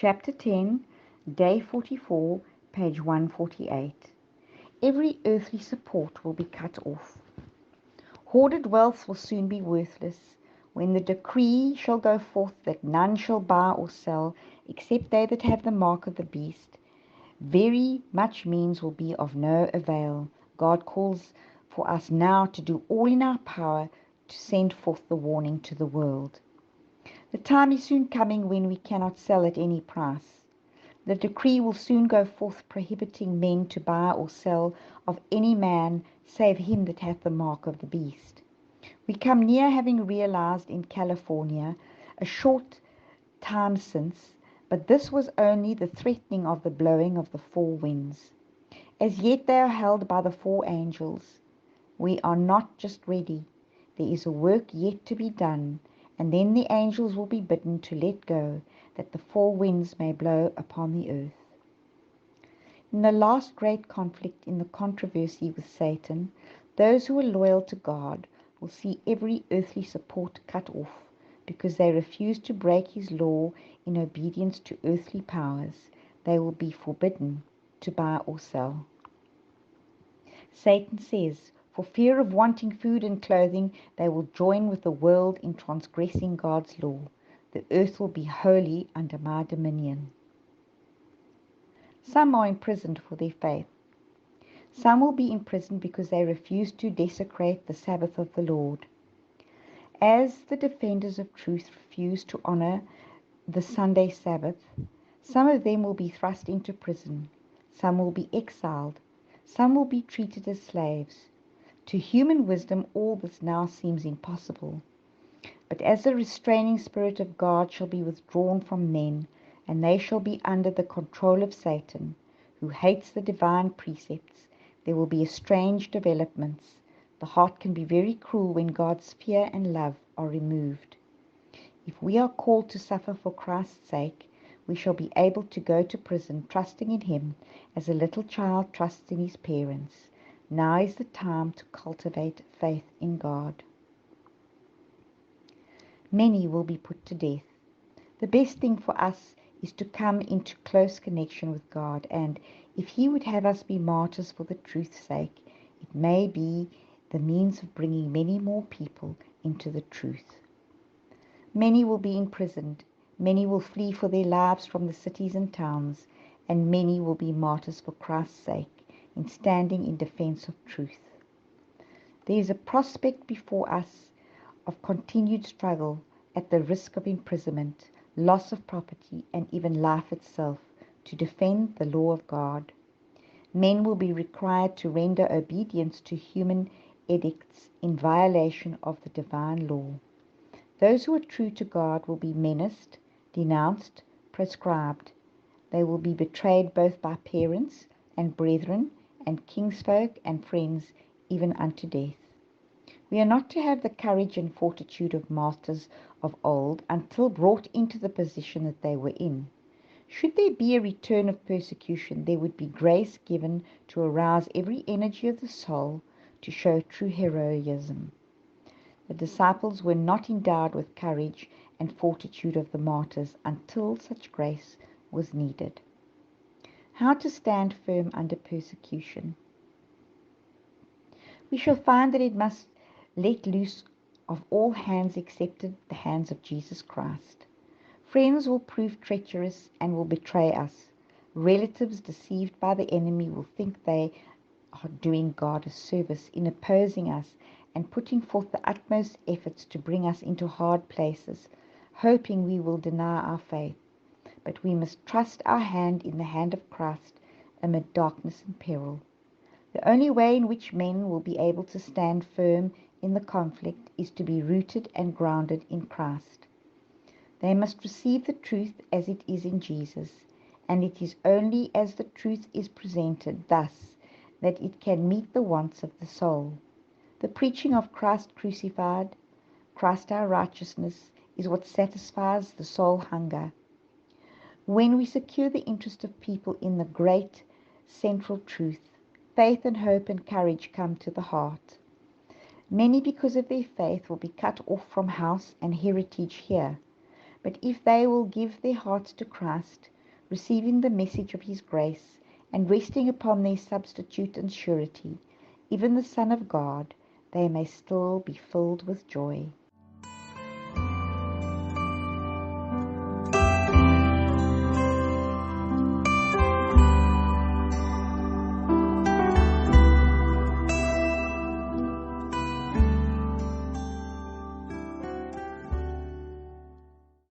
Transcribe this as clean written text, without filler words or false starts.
Chapter 10, Day 44, page 148. Every earthly support will be cut off. Hoarded wealth will soon be worthless, when the decree shall go forth that none shall buy or sell, except they that have the mark of the beast. Very much means will be of no avail. God calls for us now to do all in our power to send forth the warning to the world. The time is soon coming when we cannot sell at any price. The decree will soon go forth prohibiting men to buy or sell of any man save him that hath the mark of the beast. We come near having realized in California a short time since, but this was only the threatening of the blowing of the four winds. As yet they are held by the four angels. We are not just ready. There is a work yet to be done, and then the angels will be bidden to let go, that the four winds may blow upon the earth. In the last great conflict in the controversy with Satan, those who are loyal to God will see every earthly support cut off, because they refuse to break his law in obedience to earthly powers. They will be forbidden to buy or sell. Satan says, for fear of wanting food and clothing, they will join with the world in transgressing God's law. The earth will be wholly under my dominion. Some are imprisoned for their faith. Some will be imprisoned because they refuse to desecrate the Sabbath of the Lord. As the defenders of truth refuse to honor the Sunday Sabbath, some of them will be thrust into prison. Some will be exiled. Some will be treated as slaves. To human wisdom all this now seems impossible. But as the restraining spirit of God shall be withdrawn from men, and they shall be under the control of Satan, who hates the divine precepts, there will be strange developments. The heart can be very cruel when God's fear and love are removed. If we are called to suffer for Christ's sake, we shall be able to go to prison trusting in him as a little child trusts in his parents. Now is the time to cultivate faith in God. Many will be put to death. The best thing for us is to come into close connection with God, and if he would have us be martyrs for the truth's sake, it may be the means of bringing many more people into the truth. Many will be imprisoned, many will flee for their lives from the cities and towns, and many will be martyrs for Christ's sake in standing in defense of truth. There is a prospect before us of continued struggle at the risk of imprisonment, loss of property, and even life itself, to defend the law of God. Men will be required to render obedience to human edicts in violation of the divine law. Those who are true to God will be menaced, denounced, proscribed. They will be betrayed both by parents and brethren and kinsfolk and friends, even unto death. We are not to have the courage and fortitude of masters of old until brought into the position that they were in. Should there be a return of persecution, there would be grace given to arouse every energy of the soul to show true heroism. The disciples were not endowed with courage and fortitude of the martyrs until such grace was needed. How to stand firm under persecution. We shall find that it must let loose of all hands except the hands of Jesus Christ. Friends will prove treacherous and will betray us. Relatives deceived by the enemy will think they are doing God a service in opposing us and putting forth the utmost efforts to bring us into hard places, hoping we will deny our faith. But we must trust our hand in the hand of Christ amid darkness and peril. The only way in which men will be able to stand firm in the conflict is to be rooted and grounded in Christ. They must receive the truth as it is in Jesus, and it is only as the truth is presented thus that it can meet the wants of the soul. The preaching of Christ crucified, Christ our righteousness, is what satisfies the soul hunger. When we secure the interest of people in the great central truth, faith and hope and courage come to the heart. Many, because of their faith, will be cut off from house and heritage here. But if they will give their hearts to Christ, receiving the message of his grace, and resting upon their substitute and surety, even the Son of God, they may still be filled with joy.